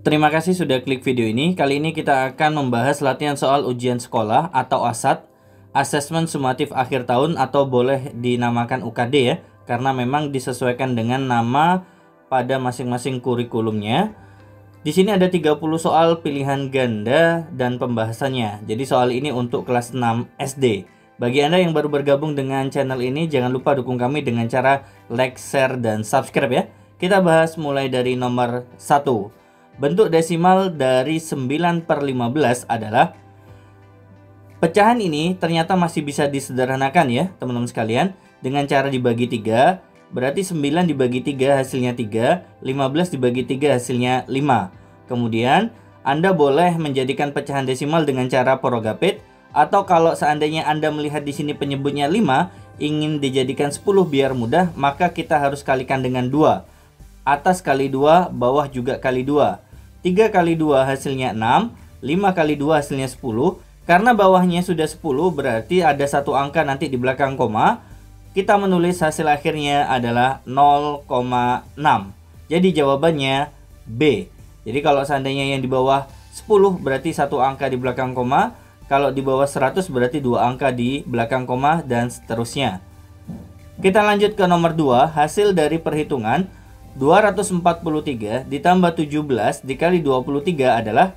Terima kasih sudah klik video ini. Kali ini kita akan membahas latihan soal ujian sekolah atau ASAT, Asesmen Sumatif Akhir Tahun, atau boleh dinamakan UKD ya, karena memang disesuaikan dengan nama pada masing-masing kurikulumnya. Di sini ada 30 soal pilihan ganda dan pembahasannya. Jadi soal ini untuk kelas 6 SD. Bagi Anda yang baru bergabung dengan channel ini, jangan lupa dukung kami dengan cara like, share, dan subscribe ya. Kita bahas mulai dari nomor 1. Bentuk desimal dari 9/15 adalah, pecahan ini ternyata masih bisa disederhanakan ya teman-teman sekalian, dengan cara dibagi 3. Berarti 9 dibagi 3 hasilnya 3, 15 dibagi 3 hasilnya 5. Kemudian Anda boleh menjadikan pecahan desimal dengan cara porogapit, atau kalau seandainya Anda melihat di sini penyebutnya 5, ingin dijadikan 10 biar mudah, maka kita harus kalikan dengan 2. Atas kali 2, bawah juga kali 2. 3 kali 2 hasilnya 6, 5 kali 2 hasilnya 10. Karena bawahnya sudah 10, berarti ada satu angka nanti di belakang koma. Kita menulis hasil akhirnya adalah 0,6. Jadi jawabannya B. Jadi kalau seandainya yang di bawah 10 berarti satu angka di belakang koma. Kalau di bawah 100 berarti dua angka di belakang koma, dan seterusnya. Kita lanjut ke nomor 2. Hasil dari perhitungan 243 ditambah 17 dikali 23 adalah,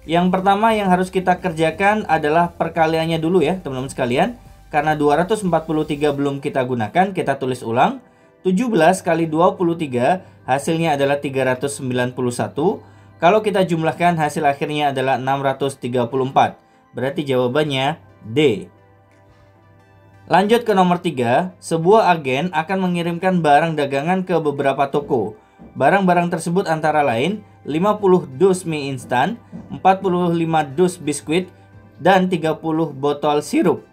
yang pertama yang harus kita kerjakan adalah perkaliannya dulu ya teman-teman sekalian. Karena 243 belum kita gunakan, kita tulis ulang. 17 kali 23 hasilnya adalah 391. Kalau kita jumlahkan hasil akhirnya adalah 634. Berarti jawabannya D. Lanjut ke nomor 3. Sebuah agen akan mengirimkan barang dagangan ke beberapa toko. Barang-barang tersebut antara lain 50 dus mie instan, 45 dus biskuit, dan 30 botol sirup.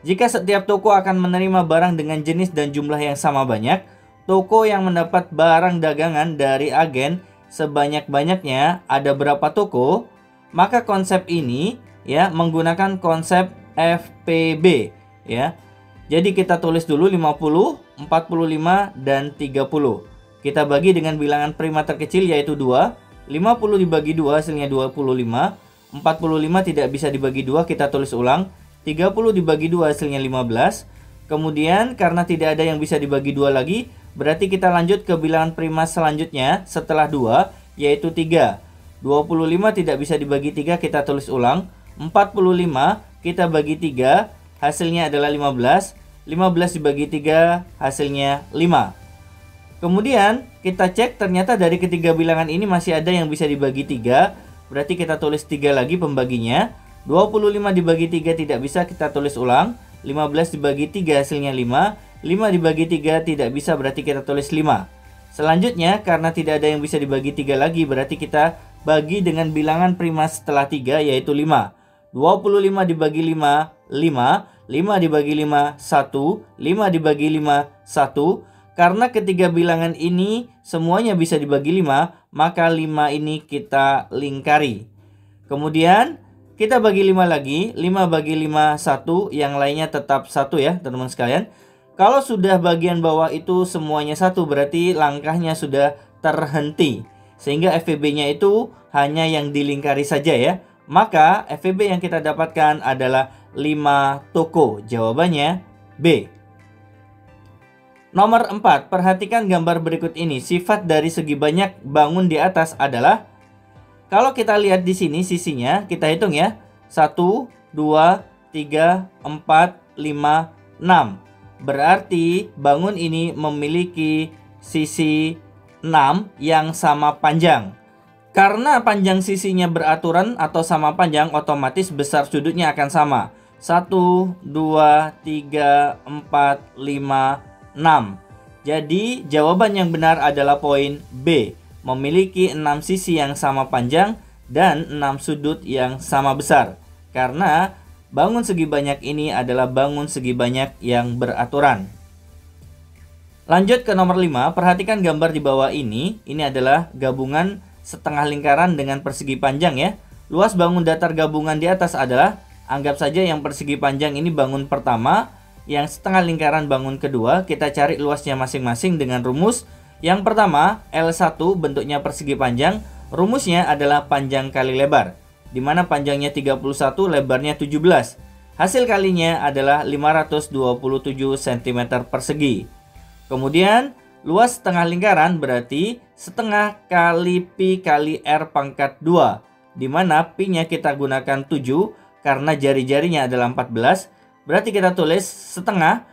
Jika setiap toko akan menerima barang dengan jenis dan jumlah yang sama banyak, toko yang mendapat barang dagangan dari agen sebanyak-banyaknya ada berapa toko? Maka konsep ini ya menggunakan konsep FPB ya. Jadi kita tulis dulu 50, 45, dan 30. Kita bagi dengan bilangan prima terkecil yaitu 2. 50 dibagi 2 hasilnya 25. 45 tidak bisa dibagi 2, kita tulis ulang. 30 dibagi 2 hasilnya 15. Kemudian karena tidak ada yang bisa dibagi 2 lagi, berarti kita lanjut ke bilangan prima selanjutnya setelah 2, yaitu 3. 25 tidak bisa dibagi 3, kita tulis ulang. 45 kita bagi 3, hasilnya adalah 15. 15 dibagi 3 hasilnya 5. Kemudian kita cek ternyata dari ketiga bilangan ini masih ada yang bisa dibagi 3. Berarti kita tulis 3 lagi pembaginya. 25 dibagi 3 tidak bisa, kita tulis ulang. 15 dibagi 3 hasilnya 5. 5 dibagi 3 tidak bisa, berarti kita tulis 5. Selanjutnya karena tidak ada yang bisa dibagi 3 lagi, berarti kita bagi dengan bilangan prima setelah 3 yaitu 5. 25 dibagi 5, 5. 5 dibagi 5, 1. 5 dibagi 5, 1. Karena ketiga bilangan ini semuanya bisa dibagi 5, maka 5 ini kita lingkari. Kemudian kita bagi 5 lagi. 5 bagi 5, 1. Yang lainnya tetap 1 ya teman-teman sekalian. Kalau sudah bagian bawah itu semuanya 1, berarti langkahnya sudah terhenti. Sehingga FVB-nya itu hanya yang dilingkari saja ya. Maka FVB yang kita dapatkan adalah 5 toko. Jawabannya B. Nomor 4. Perhatikan gambar berikut ini. Sifat dari segi banyak bangun di atas adalah, kalau kita lihat di sini sisinya, kita hitung ya. 1, 2, 3, 4, 5, 6. Berarti bangun ini memiliki sisi 6 yang sama panjang. Karena panjang sisinya beraturan atau sama panjang, otomatis besar sudutnya akan sama. 1, 2, 3, 4, 5, 6. Jadi jawaban yang benar adalah poin B. Memiliki 6 sisi yang sama panjang dan 6 sudut yang sama besar. Karena bangun segi banyak ini adalah bangun segi banyak yang beraturan. Lanjut ke nomor 5. Perhatikan gambar di bawah ini. Ini adalah gabungan setengah lingkaran dengan persegi panjang ya. Luas bangun datar gabungan di atas adalah, anggap saja yang persegi panjang ini bangun pertama, yang setengah lingkaran bangun kedua. Kita cari luasnya masing-masing dengan rumus. Yang pertama L1 bentuknya persegi panjang, Rumusnya adalah panjang kali lebar, di mana panjangnya 31, lebarnya 17. Hasil kalinya adalah 527 cm persegi. Kemudian, luas setengah lingkaran berarti setengah kali pi kali r pangkat 2, di mana pi-nya kita gunakan 7 karena jari-jarinya adalah 14. Berarti kita tulis setengah,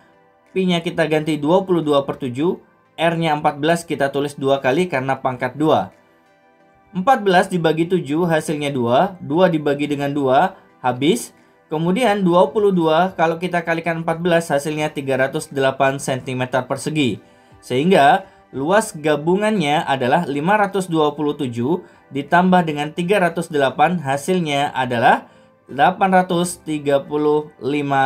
pi-nya kita ganti 22/7, r-nya 14 kita tulis 2 kali karena pangkat 2. 14 dibagi 7 hasilnya 2, 2 dibagi dengan 2 habis. Kemudian 22 kalau kita kalikan 14 hasilnya 308 cm persegi. Sehingga luas gabungannya adalah 527 ditambah dengan 308 hasilnya adalah 835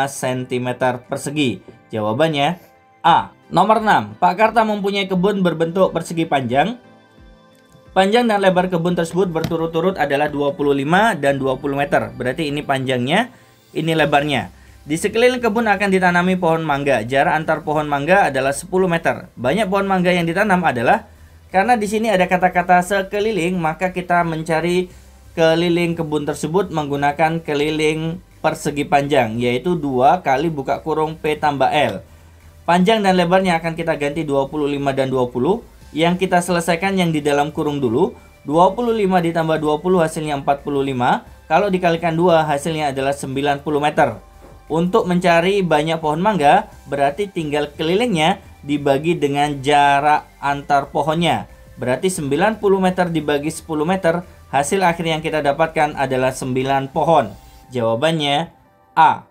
cm persegi. Jawabannya A. Nomor 6. Pak Karta mempunyai kebun berbentuk persegi panjang. Panjang dan lebar kebun tersebut berturut-turut adalah 25 dan 20 meter. Berarti ini panjangnya, ini lebarnya. Di sekeliling kebun akan ditanami pohon mangga. Jarak antar pohon mangga adalah 10 meter. Banyak pohon mangga yang ditanam adalah, karena di sini ada kata-kata sekeliling, maka kita mencari keliling kebun tersebut menggunakan keliling persegi panjang, yaitu 2 kali buka kurung P tambah L. Panjang dan lebarnya akan kita ganti 25 dan 20. Yang kita selesaikan yang di dalam kurung dulu. 25 ditambah 20 hasilnya 45. Kalau dikalikan 2 hasilnya adalah 90 meter. Untuk mencari banyak pohon mangga, berarti tinggal kelilingnya dibagi dengan jarak antar pohonnya. Berarti 90 meter dibagi 10 meter, hasil akhir yang kita dapatkan adalah 9 pohon. Jawabannya A.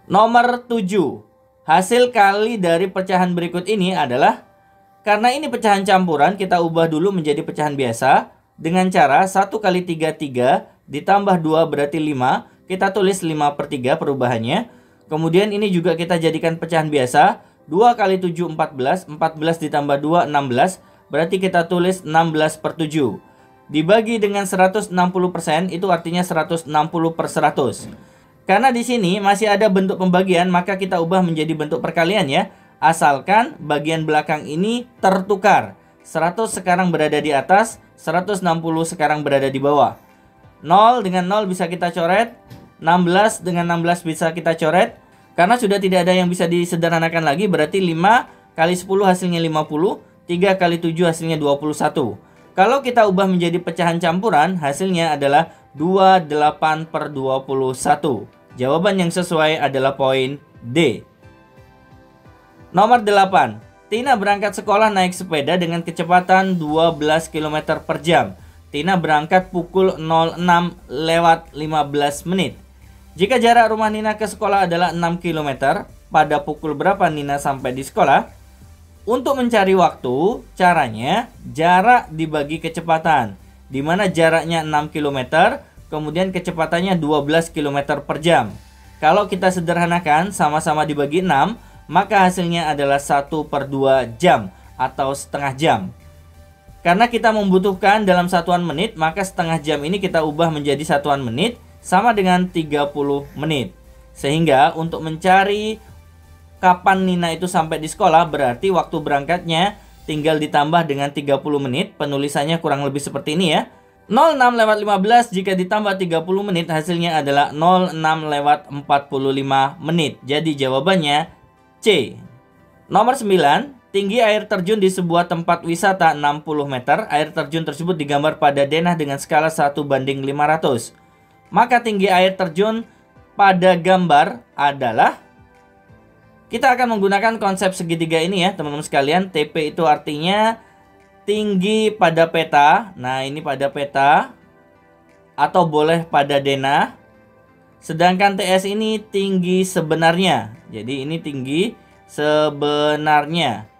Nomor 7. Hasil kali dari pecahan berikut ini adalah, karena ini pecahan campuran, kita ubah dulu menjadi pecahan biasa dengan cara 1 kali 3, 3 ditambah 2 berarti 5. Kita tulis 5/3 perubahannya. Kemudian ini juga kita jadikan pecahan biasa. 2 kali 7, 14. 14 ditambah 2, 16. Berarti kita tulis 16/7. Dibagi dengan 160%, itu artinya 160/100. Karena di sini masih ada bentuk pembagian, maka kita ubah menjadi bentuk perkalian ya. Asalkan bagian belakang ini tertukar. 100 sekarang berada di atas, 160 sekarang berada di bawah. 0 dengan 0 bisa kita coret, 16 dengan 16 bisa kita coret. Karena sudah tidak ada yang bisa disederhanakan lagi, berarti 5 kali 10 hasilnya 50, 3 kali 7 hasilnya 21. Kalau kita ubah menjadi pecahan campuran, hasilnya adalah 28/21. Jawaban yang sesuai adalah poin D. Nomor 8. Tina berangkat sekolah naik sepeda dengan kecepatan 12 km per jam. Tina berangkat pukul 06:15 menit. Jika jarak rumah Nina ke sekolah adalah 6 km, pada pukul berapa Nina sampai di sekolah? Untuk mencari waktu, caranya jarak dibagi kecepatan, di mana jaraknya 6 km, kemudian kecepatannya 12 km per jam. Kalau kita sederhanakan, sama-sama dibagi 6, maka hasilnya adalah 1/2 jam atau setengah jam. Karena kita membutuhkan dalam satuan menit, maka setengah jam ini kita ubah menjadi satuan menit, sama dengan 30 menit. Sehingga untuk mencari kapan Nina itu sampai di sekolah, berarti waktu berangkatnya tinggal ditambah dengan 30 menit. Penulisannya kurang lebih seperti ini ya. 06:15 jika ditambah 30 menit hasilnya adalah 06:45 menit. Jadi jawabannya C. Nomor 9. Tinggi air terjun di sebuah tempat wisata 60 meter. Air terjun tersebut digambar pada denah dengan skala 1/500. Maka tinggi air terjun pada gambar adalah, kita akan menggunakan konsep segitiga ini ya teman-teman sekalian. TP itu artinya tinggi pada peta. Nah ini pada peta, atau boleh pada denah. Sedangkan TS ini tinggi sebenarnya. Jadi ini tinggi sebenarnya.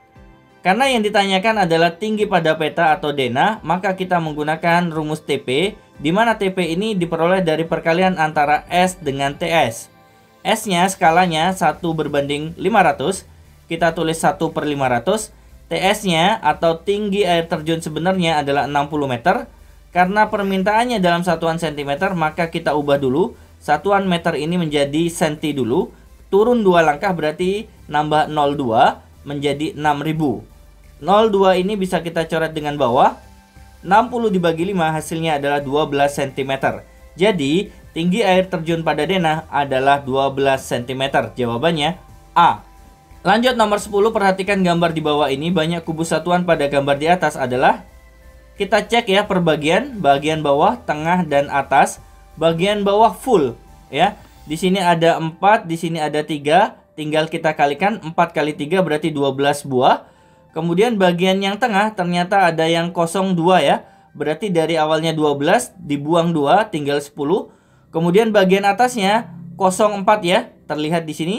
Karena yang ditanyakan adalah tinggi pada peta atau denah, maka kita menggunakan rumus TP, di mana TP ini diperoleh dari perkalian antara S dengan TS. S-nya skalanya 1/500, kita tulis 1/500. TS-nya atau tinggi air terjun sebenarnya adalah 60 meter. Karena permintaannya dalam satuan cm, maka kita ubah dulu satuan meter ini menjadi senti dulu. Turun 2 langkah berarti nambah 02 menjadi 6000. 02 ini bisa kita coret dengan bawah. 60 dibagi 5 hasilnya adalah 12 cm. Jadi, tinggi air terjun pada denah adalah 12 cm. Jawabannya A. Lanjut nomor 10, perhatikan gambar di bawah ini. Banyak kubus satuan pada gambar di atas adalah, kita cek ya per bagian, bagian bawah, tengah, dan atas. Bagian bawah full ya. Di sini ada 4, di sini ada 3, tinggal kita kalikan 4 kali 3 berarti 12 buah. Kemudian bagian yang tengah ternyata ada yang kosong 2 ya. Berarti dari awalnya 12 dibuang 2 tinggal 10. Kemudian bagian atasnya kosong 4 ya, terlihat di sini.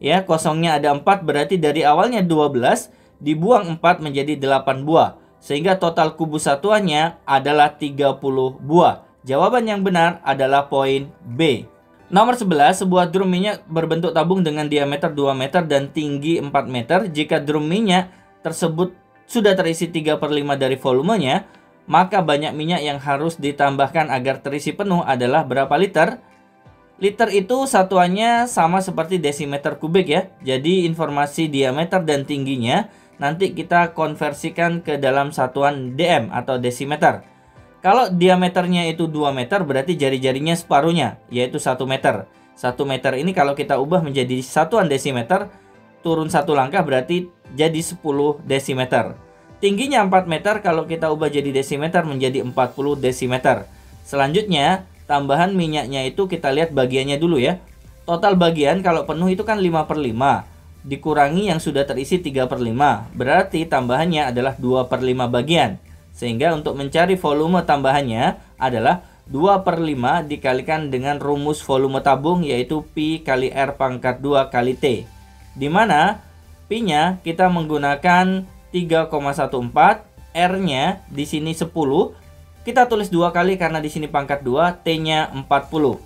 Ya, kosongnya ada 4, berarti dari awalnya 12 dibuang 4 menjadi 8 buah. Sehingga total kubus satuannya adalah 30 buah. Jawaban yang benar adalah poin B. Nomor 11, sebuah drum minyak berbentuk tabung dengan diameter 2 meter dan tinggi 4 meter. Jika drum minyak tersebut sudah terisi 3/5 dari volumenya, maka banyak minyak yang harus ditambahkan agar terisi penuh adalah berapa liter? Liter itu satuannya sama seperti desimeter kubik ya. Jadi informasi diameter dan tingginya nanti kita konversikan ke dalam satuan dm atau desimeter. Kalau diameternya itu 2 meter berarti jari-jarinya separuhnya, yaitu 1 meter. 1 meter ini kalau kita ubah menjadi satuan desimeter, turun 1 langkah berarti jadi 10 desimeter. Tingginya 4 meter, kalau kita ubah jadi desimeter menjadi 40 desimeter. Selanjutnya, tambahan minyaknya itu kita lihat bagiannya dulu ya. Total bagian kalau penuh itu kan 5/5. Dikurangi yang sudah terisi 3/5. Berarti tambahannya adalah 2/5 bagian. Sehingga untuk mencari volume tambahannya adalah 2/5 dikalikan dengan rumus volume tabung, yaitu Pi kali R pangkat 2 kali T. Dimana Pi-nya kita menggunakan 3,14, R-nya di sini 10. Kita tulis 2 kali karena di sini pangkat 2, T-nya 40.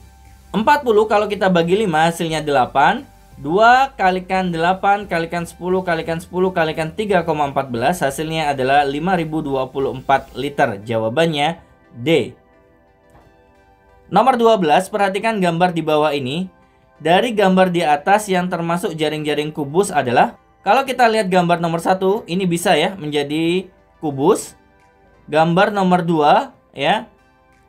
40 kalau kita bagi 5 hasilnya 8. 2 kalikan 8 kalikan 10 kalikan 10 kalikan 3,14 hasilnya adalah 5024 liter. Jawabannya D. Nomor 12, perhatikan gambar di bawah ini. Dari gambar di atas yang termasuk jaring-jaring kubus adalah, kalau kita lihat gambar nomor 1, ini bisa ya menjadi kubus. Gambar nomor 2 ya,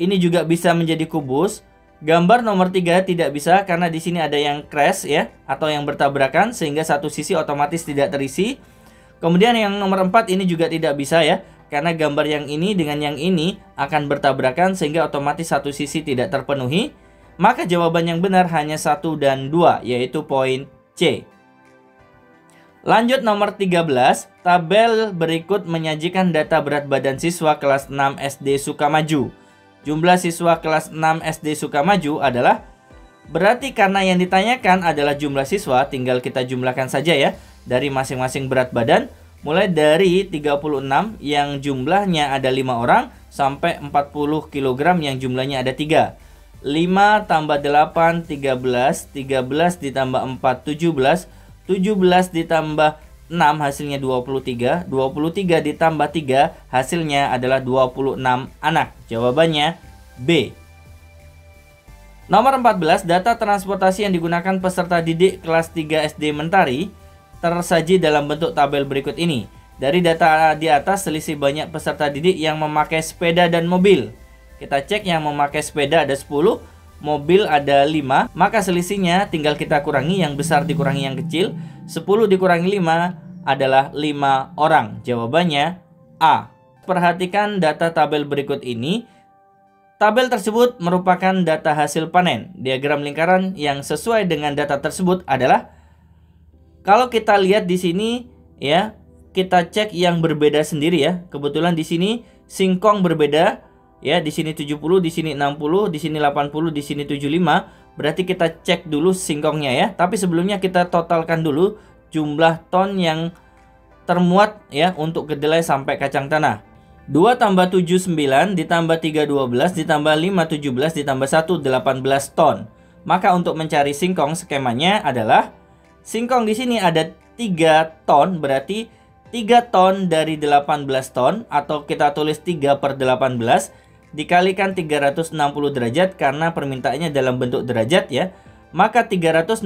ini juga bisa menjadi kubus. Gambar nomor 3 tidak bisa karena di sini ada yang crash ya, atau yang bertabrakan sehingga satu sisi otomatis tidak terisi. Kemudian yang nomor 4 ini juga tidak bisa ya, karena gambar yang ini dengan yang ini akan bertabrakan sehingga otomatis satu sisi tidak terpenuhi. Maka jawaban yang benar hanya 1 dan 2, yaitu poin C. Lanjut nomor 13, tabel berikut menyajikan data berat badan siswa kelas 6 SD Sukamaju. Jumlah siswa kelas 6 SD Sukamaju adalah, berarti karena yang ditanyakan adalah jumlah siswa, tinggal kita jumlahkan saja ya, dari masing-masing berat badan, mulai dari 36 yang jumlahnya ada 5 orang, sampai 40 kg yang jumlahnya ada 3. 5 tambah 8, 13, 13 ditambah 4, 17, 17 ditambah 6 hasilnya 23, 23 ditambah 3 hasilnya adalah 26 anak. Jawabannya B. Nomor 14, data transportasi yang digunakan peserta didik kelas 3 SD Mentari tersaji dalam bentuk tabel berikut ini. Dari data di atas, selisih banyak peserta didik yang memakai sepeda dan mobil. Kita cek, yang memakai sepeda ada 10, mobil ada 5, maka selisihnya tinggal kita kurangi, yang besar dikurangi yang kecil. 10 dikurangi 5 adalah 5 orang. Jawabannya A. Perhatikan data tabel berikut ini. Tabel tersebut merupakan data hasil panen. Diagram lingkaran yang sesuai dengan data tersebut adalah, kalau kita lihat di sini ya, kita cek yang berbeda sendiri ya. Kebetulan di sini singkong berbeda. Ya, di sini 70, di sini 60, di sini 80, di sini 75. Berarti kita cek dulu singkongnya ya. Tapi sebelumnya kita totalkan dulu jumlah ton yang termuat ya untuk kedelai sampai kacang tanah. 2 tambah 7 9 ditambah 3 12 ditambah 5 17 ditambah 1 18 ton. Maka untuk mencari singkong, skemanya adalah singkong di sini ada 3 ton, berarti 3 ton dari 18 ton, atau kita tulis 3/18 dikalikan 360 derajat karena permintaannya dalam bentuk derajat ya. Maka 360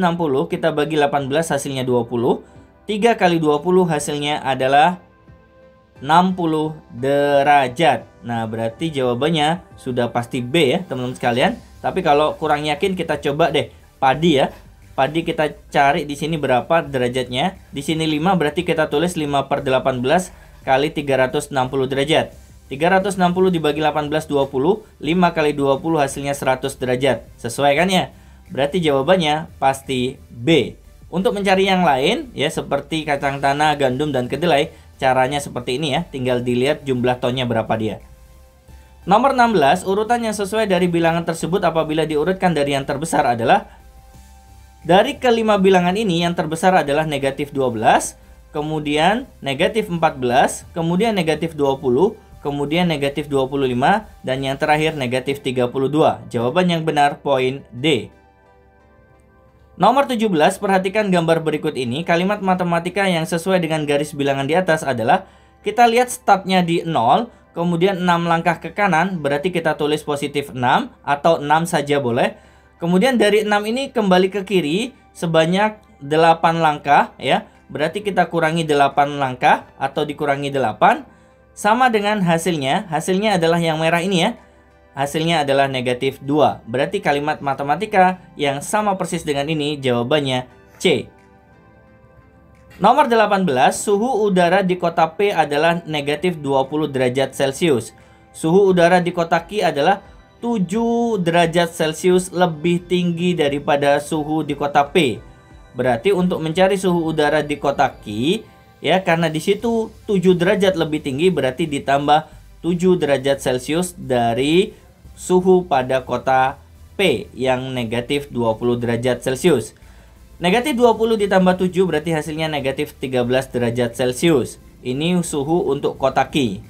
kita bagi 18 hasilnya 20. 3 kali 20 hasilnya adalah 60 derajat. Nah, berarti jawabannya sudah pasti B ya, teman-teman sekalian. Tapi kalau kurang yakin kita coba deh padi ya. Padi kita cari di sini berapa derajatnya. Di sini 5, berarti kita tulis 5/18 kali 360 derajat. 360 dibagi 18, 20. 5 kali 20 hasilnya 100 derajat. Sesuai kan ya? Berarti jawabannya pasti B. Untuk mencari yang lain ya, seperti kacang tanah, gandum, dan kedelai, caranya seperti ini ya. Tinggal dilihat jumlah tonnya berapa dia. Nomor 16, urutan yang sesuai dari bilangan tersebut apabila diurutkan dari yang terbesar adalah, dari kelima bilangan ini yang terbesar adalah negatif 12, kemudian negatif 14, kemudian negatif 20, kemudian negatif 25, dan yang terakhir negatif 32. Jawaban yang benar poin D. Nomor 17, perhatikan gambar berikut ini. Kalimat matematika yang sesuai dengan garis bilangan di atas adalah, kita lihat startnya di 0, kemudian 6 langkah ke kanan, berarti kita tulis positif 6 atau 6 saja boleh. Kemudian dari 6 ini kembali ke kiri sebanyak 8 langkah ya. Berarti kita kurangi 8 langkah atau dikurangi 8 sama dengan hasilnya. Hasilnya adalah yang merah ini ya. Hasilnya adalah negatif 2. Berarti kalimat matematika yang sama persis dengan ini jawabannya C. Nomor 18, suhu udara di kota P adalah negatif 20 derajat Celcius. Suhu udara di kota Q adalah 7 derajat Celcius lebih tinggi daripada suhu di kota P. Berarti untuk mencari suhu udara di kota Q, ya, karena di situ 7 derajat lebih tinggi, berarti ditambah 7 derajat Celcius dari suhu pada kota P yang negatif 20 derajat Celcius. Negatif 20 ditambah 7 berarti hasilnya negatif 13 derajat Celcius. Ini suhu untuk kota Q.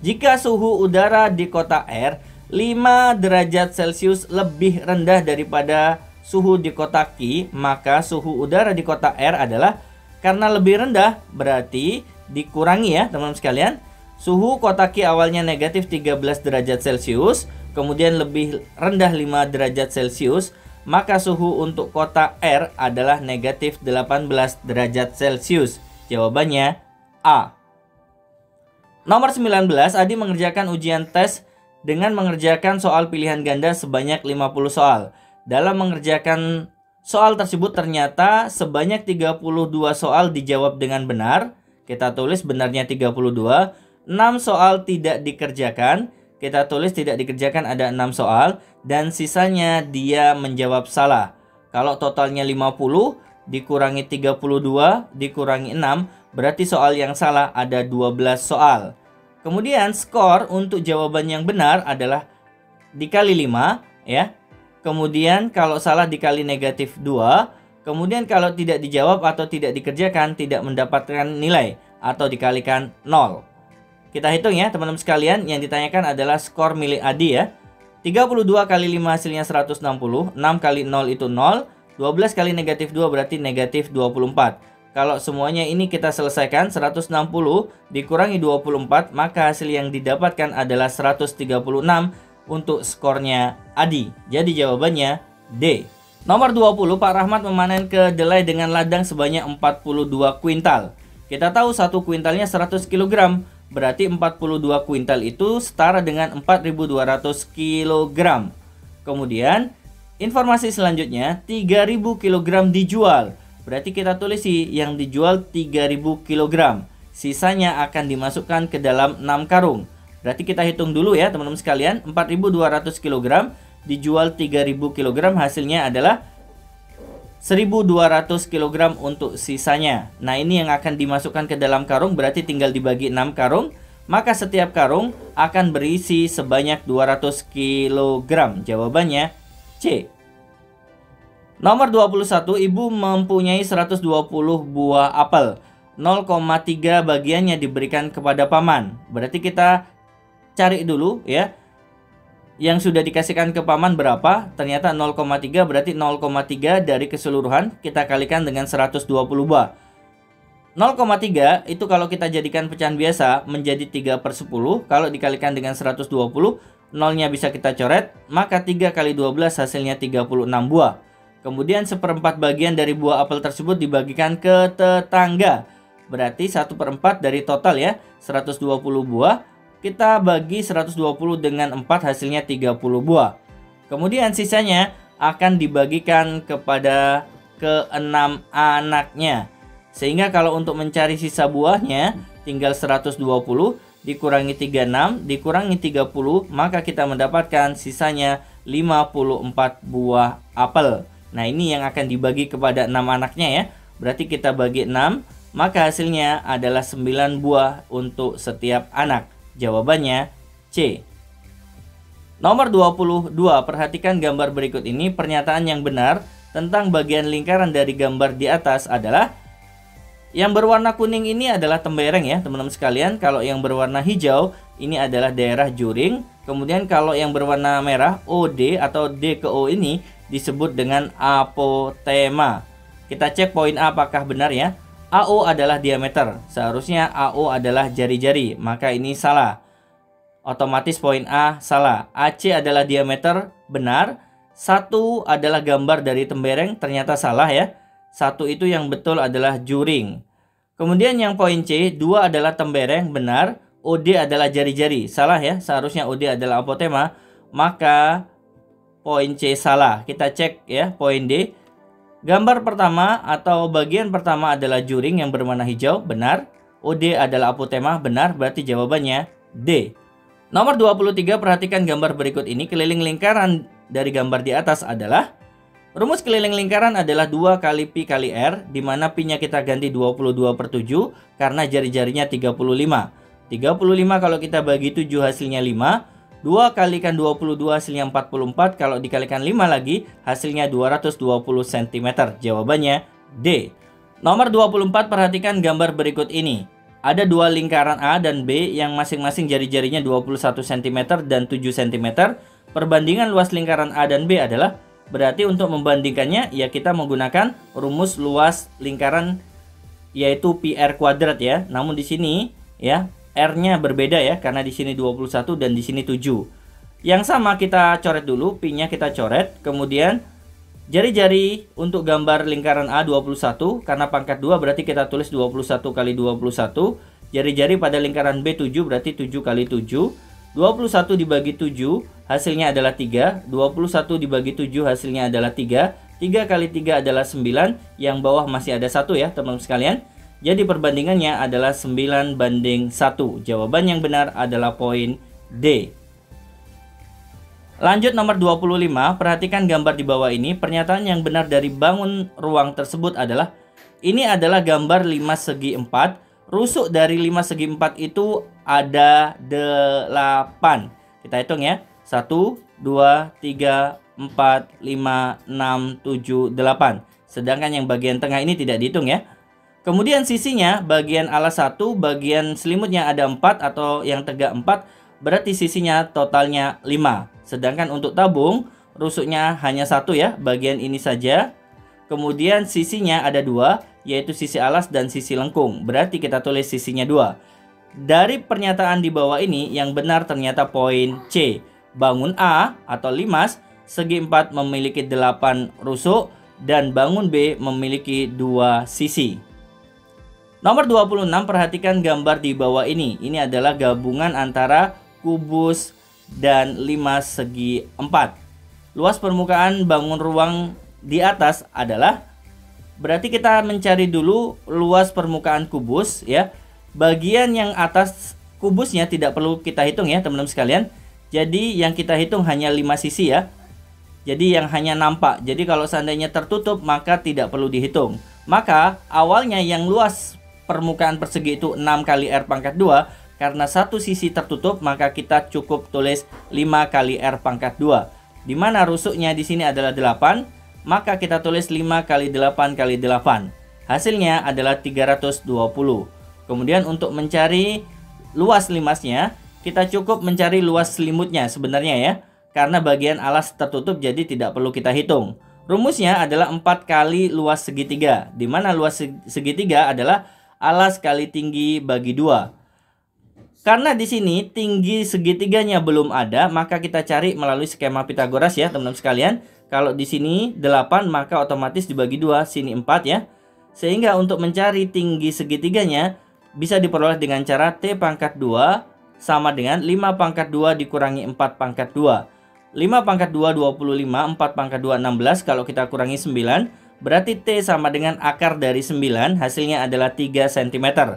Jika suhu udara di kota R 5 derajat Celcius lebih rendah daripada suhu di kota Q, maka suhu udara di kota R adalah, karena lebih rendah berarti dikurangi ya teman-teman sekalian. Suhu kota Q awalnya negatif 13 derajat Celcius, kemudian lebih rendah 5 derajat Celcius, maka suhu untuk kota R adalah negatif 18 derajat Celcius. Jawabannya A. Nomor 19, Adi mengerjakan ujian tes dengan mengerjakan soal pilihan ganda sebanyak 50 soal. Dalam mengerjakan soal tersebut ternyata sebanyak 32 soal dijawab dengan benar. Kita tulis benarnya 32. 6 soal tidak dikerjakan. Kita tulis tidak dikerjakan ada 6 soal. Dan sisanya dia menjawab salah. Kalau totalnya 50 dikurangi 32 dikurangi 6, berarti soal yang salah ada 12 soal. Kemudian skor untuk jawaban yang benar adalah dikali 5 ya. Kemudian kalau salah dikali negatif 2. Kemudian kalau tidak dijawab atau tidak dikerjakan tidak mendapatkan nilai atau dikalikan 0. Kita hitung ya teman-teman sekalian, yang ditanyakan adalah skor milik Adi ya. 32 kali 5 hasilnya 160, 6 kali 0 itu 0, 12 kali negatif 2 berarti negatif 24. Kalau semuanya ini kita selesaikan, 160 dikurangi 24, maka hasil yang didapatkan adalah 136 untuk skornya Adi. Jadi jawabannya D. Nomor 20, Pak Rahmat memanen kedelai dengan ladang sebanyak 42 kuintal. Kita tahu 1 kuintalnya 100 kg. Berarti 42 kuintal itu setara dengan 4.200 kg. Kemudian informasi selanjutnya 3.000 kg dijual. Berarti kita tulis sih yang dijual 3.000 kg. Sisanya akan dimasukkan ke dalam 6 karung. Berarti kita hitung dulu ya teman-teman sekalian. 4.200 kg dijual 3.000 kg, hasilnya adalah 1.200 kg untuk sisanya. Nah ini yang akan dimasukkan ke dalam karung, berarti tinggal dibagi 6 karung. Maka setiap karung akan berisi sebanyak 200 kg. Jawabannya C. Nomor 21, ibu mempunyai 120 buah apel. 0,3 bagiannya diberikan kepada paman. Berarti kita cari dulu ya. Yang sudah dikasihkan ke paman berapa? Ternyata 0,3, berarti 0,3 dari keseluruhan kita kalikan dengan 120 buah. 0,3 itu kalau kita jadikan pecahan biasa menjadi 3/10. Kalau dikalikan dengan 120, nolnya bisa kita coret. Maka 3 kali 12 hasilnya 36 buah. Kemudian 1/4 bagian dari buah apel tersebut dibagikan ke tetangga. berarti 1/4 dari total ya, 120 buah. Kita bagi 120 dengan 4, hasilnya 30 buah. Kemudian sisanya akan dibagikan kepada ke-6 anaknya. Sehingga kalau untuk mencari sisa buahnya, tinggal 120 dikurangi 36 dikurangi 30, maka kita mendapatkan sisanya 54 buah apel. Nah, ini yang akan dibagi kepada 6 anaknya ya. Berarti kita bagi 6, maka hasilnya adalah 9 buah untuk setiap anak. Jawabannya C. Nomor 22, perhatikan gambar berikut ini. Pernyataan yang benar tentang bagian lingkaran dari gambar di atas adalah yang berwarna kuning ini adalah tembereng ya teman-teman sekalian. Kalau yang berwarna hijau ini adalah daerah juring. Kemudian kalau yang berwarna merah OD atau D ke O ini disebut dengan apotema. Kita cek poin A apakah benar ya. AO adalah diameter, seharusnya AO adalah jari-jari, maka ini salah. Otomatis poin A salah. AC adalah diameter, benar. 1 adalah gambar dari tembereng, ternyata salah ya. 1 itu yang betul adalah juring. Kemudian yang poin C, 2 adalah tembereng, benar. OD adalah jari-jari, salah ya. Seharusnya OD adalah apotema, maka poin C salah. Kita cek ya poin D. Gambar pertama atau bagian pertama adalah juring yang berwarna hijau, benar. OD adalah apotema, benar. Berarti jawabannya D. Nomor 23, perhatikan gambar berikut ini. Keliling lingkaran dari gambar di atas adalah, rumus keliling lingkaran adalah 2 kali Pi kali R, di mana Pi-nya kita ganti 22/7 karena jari-jarinya 35. 35 kalau kita bagi 7 hasilnya 5. 2 kalikan 22 hasilnya 44. Kalau dikalikan 5 lagi hasilnya 220 cm. Jawabannya D. Nomor 24, perhatikan gambar berikut ini. Ada 2 lingkaran A dan B yang masing-masing jari-jarinya 21 cm dan 7 cm. Perbandingan luas lingkaran A dan B adalah, berarti untuk membandingkannya ya kita menggunakan rumus luas lingkaran yaitu Pi R kuadrat ya. Namun di sini ya R-nya berbeda ya, karena di sini 21 dan di sini 7. Yang sama kita coret dulu, Pi-nya kita coret. Kemudian jari-jari untuk gambar lingkaran A 21, karena pangkat 2 berarti kita tulis 21 kali 21. Jari-jari pada lingkaran B 7 berarti 7 kali 7. 21 dibagi 7 hasilnya adalah 3. 21 dibagi 7 hasilnya adalah 3. 3 kali 3 adalah 9. Yang bawah masih ada 1 ya teman-teman sekalian. Jadi perbandingannya adalah 9:1. Jawaban yang benar adalah poin D. Lanjut nomor 25, perhatikan gambar di bawah ini. Pernyataan yang benar dari bangun ruang tersebut adalah, ini adalah gambar 5 segi 4. Rusuk dari 5 segi 4 itu ada 8. Kita hitung ya. 1, 2, 3, 4, 5, 6, 7, 8. Sedangkan yang bagian tengah ini tidak dihitung ya. Kemudian sisinya, bagian alas 1, bagian selimutnya ada 4 atau yang tegak 4, berarti sisinya totalnya 5. Sedangkan untuk tabung, rusuknya hanya 1 ya, bagian ini saja. Kemudian sisinya ada 2, yaitu sisi alas dan sisi lengkung. Berarti kita tulis sisinya 2. Dari pernyataan di bawah ini, yang benar ternyata poin C. Bangun A atau limas, segi 4 memiliki 8 rusuk, dan bangun B memiliki 2 sisi. Nomor 26, perhatikan gambar di bawah ini. Ini adalah gabungan antara kubus dan limas segi 4. Luas permukaan bangun ruang di atas adalah, berarti kita mencari dulu luas permukaan kubus ya. Bagian yang atas kubusnya tidak perlu kita hitung ya teman-teman sekalian. Jadi yang kita hitung hanya 5 sisi ya. Jadi yang hanya nampak. Jadi kalau seandainya tertutup maka tidak perlu dihitung. Maka awalnya yang luas permukaan persegi itu 6 kali R pangkat 2. Karena satu sisi tertutup maka kita cukup tulis 5 kali R pangkat 2. Dimana rusuknya di sini adalah 8. Maka kita tulis 5 kali 8 kali 8. Hasilnya adalah 320. Kemudian untuk mencari luas limasnya, kita cukup mencari luas selimutnya sebenarnya ya. Karena bagian alas tertutup jadi tidak perlu kita hitung. Rumusnya adalah 4 kali luas segitiga. Dimana luas segitiga adalah alas kali tinggi bagi 2. Karena di sini tinggi segitiganya belum ada, maka kita cari melalui skema Pitagoras ya teman-teman sekalian. Kalau di sini 8 maka otomatis dibagi 2, sini 4 ya. Sehingga untuk mencari tinggi segitiganya bisa diperoleh dengan cara T pangkat 2 sama dengan 5 pangkat 2 dikurangi 4 pangkat 2. 5 pangkat 2 25, 4 pangkat 2 16, kalau kita kurangi 9, berarti T sama dengan akar dari 9, hasilnya adalah 3 cm.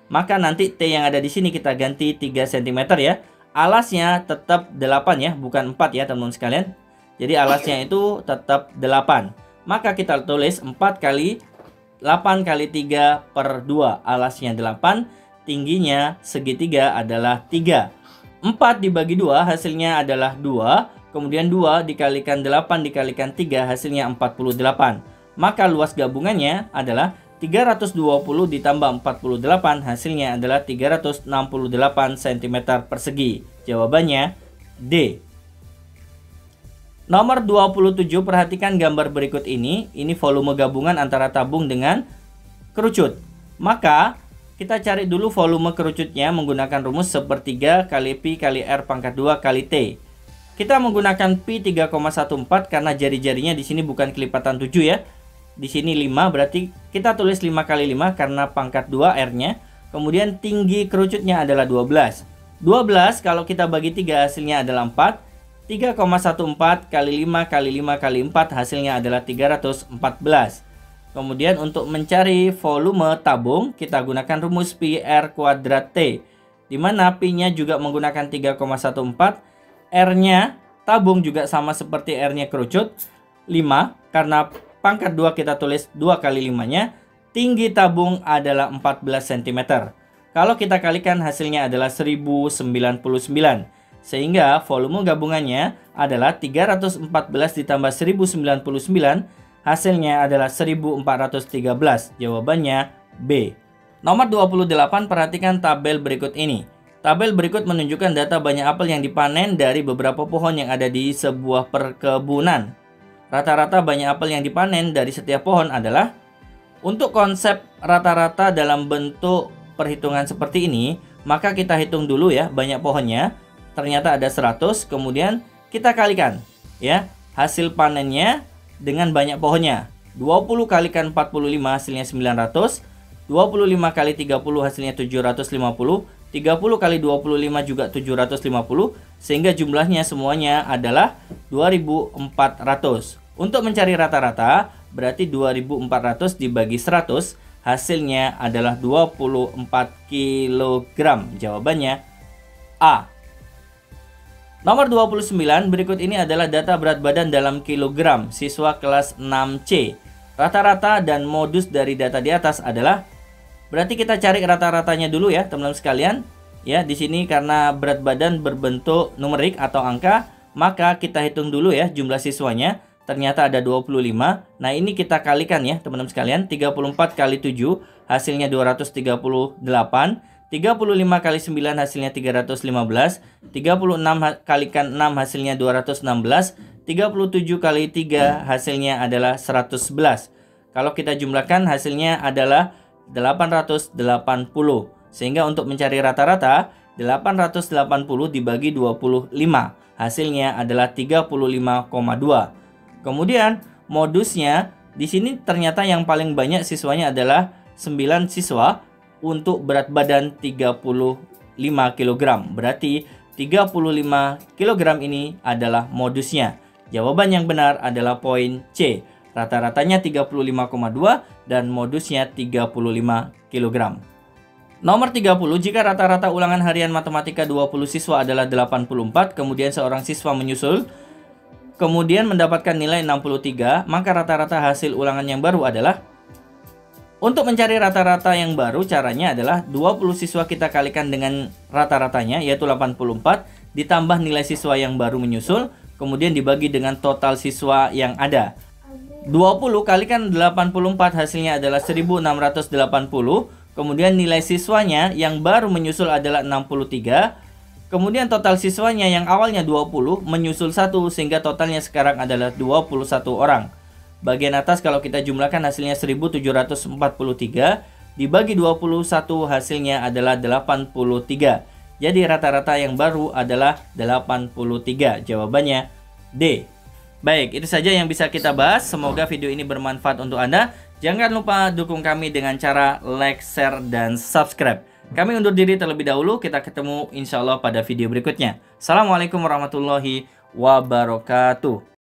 Maka nanti T yang ada di sini kita ganti 3 cm ya. Alasnya tetap 8 ya, bukan 4 ya teman-teman sekalian. Jadi alasnya itu tetap 8. Maka kita tulis 4 kali 8 kali 3 per 2. Alasnya 8, tingginya segitiga adalah 3. 4 dibagi 2 hasilnya adalah 2. Kemudian 2 dikalikan 8 dikalikan 3 hasilnya 48. Maka luas gabungannya adalah 320 ditambah 48 hasilnya adalah 368 cm persegi. Jawabannya D. Nomor 27, perhatikan gambar berikut ini. Ini volume gabungan antara tabung dengan kerucut. Maka kita cari dulu volume kerucutnya menggunakan rumus sepertiga kali Pi kali R pangkat 2 kali T. Kita menggunakan Pi 3,14 karena jari-jarinya di sini bukan kelipatan 7 ya. Di sini 5, berarti kita tulis 5 kali 5 karena pangkat 2 R-nya. Kemudian tinggi kerucutnya adalah 12. 12 kalau kita bagi 3 hasilnya adalah 4. 3,14 kali 5 kali 5 kali 4 hasilnya adalah 314. Kemudian untuk mencari volume tabung kita gunakan rumus Pi R kuadrat T, di mana Pi-nya juga menggunakan 3,14, R-nya tabung juga sama seperti R-nya kerucut 5, karena pangkat 2 kita tulis 2 kali 5-nya. Tinggi tabung adalah 14 cm. Kalau kita kalikan hasilnya adalah 1099. Sehingga volume gabungannya adalah 314 ditambah 1099, hasilnya adalah 1413. Jawabannya B. Nomor 28, perhatikan tabel berikut ini. Tabel berikut menunjukkan data banyak apel yang dipanen dari beberapa pohon yang ada di sebuah perkebunan. Rata-rata banyak apel yang dipanen dari setiap pohon adalah, untuk konsep rata-rata dalam bentuk perhitungan seperti ini, maka kita hitung dulu ya banyak pohonnya. Ternyata ada 100, kemudian kita kalikan ya hasil panennya dengan banyak pohonnya. 20 kalikan 45 hasilnya 900, 25 kali 30 hasilnya 750, 30 kali 25 juga 750, sehingga jumlahnya semuanya adalah 2400. Untuk mencari rata-rata, berarti 2400 dibagi 100, hasilnya adalah 24 kg. Jawabannya A. Nomor 29, berikut ini adalah data berat badan dalam kilogram siswa kelas 6C. Rata-rata dan modus dari data di atas adalah, berarti kita cari rata-ratanya dulu ya teman-teman sekalian. Ya, di sini karena berat badan berbentuk numerik atau angka, maka kita hitung dulu ya jumlah siswanya. Ternyata ada 25. Nah, ini kita kalikan ya teman-teman sekalian. 34 kali 7 hasilnya 238. 35 kali 9 hasilnya 315, 36 kalikan 6 hasilnya 216, 37 kali 3 hasilnya adalah 111. Kalau kita jumlahkan hasilnya adalah 880. Sehingga untuk mencari rata-rata, 880 dibagi 25, hasilnya adalah 35,2. Kemudian modusnya di sini ternyata yang paling banyak siswanya adalah 9 siswa. Untuk berat badan 35 kg. Berarti 35 kg ini adalah modusnya. Jawaban yang benar adalah poin C. Rata-ratanya 35,2 dan modusnya 35 kg. Nomor 30, jika rata-rata ulangan harian matematika 20 siswa adalah 84, kemudian seorang siswa menyusul, kemudian mendapatkan nilai 63, maka rata-rata hasil ulangan yang baru adalah. Untuk mencari rata-rata yang baru, caranya adalah 20 siswa kita kalikan dengan rata-ratanya, yaitu 84, ditambah nilai siswa yang baru menyusul, kemudian dibagi dengan total siswa yang ada. 20 kalikan 84 hasilnya adalah 1680, kemudian nilai siswanya yang baru menyusul adalah 63, kemudian total siswanya yang awalnya 20 menyusul 1, sehingga totalnya sekarang adalah 21 orang. Bagian atas kalau kita jumlahkan hasilnya 1743, dibagi 21 hasilnya adalah 83. Jadi rata-rata yang baru adalah 83. Jawabannya D. Baik, itu saja yang bisa kita bahas. Semoga video ini bermanfaat untuk Anda. Jangan lupa dukung kami dengan cara like, share, dan subscribe. Kami undur diri terlebih dahulu, kita ketemu insya Allah pada video berikutnya. Assalamualaikum warahmatullahi wabarakatuh.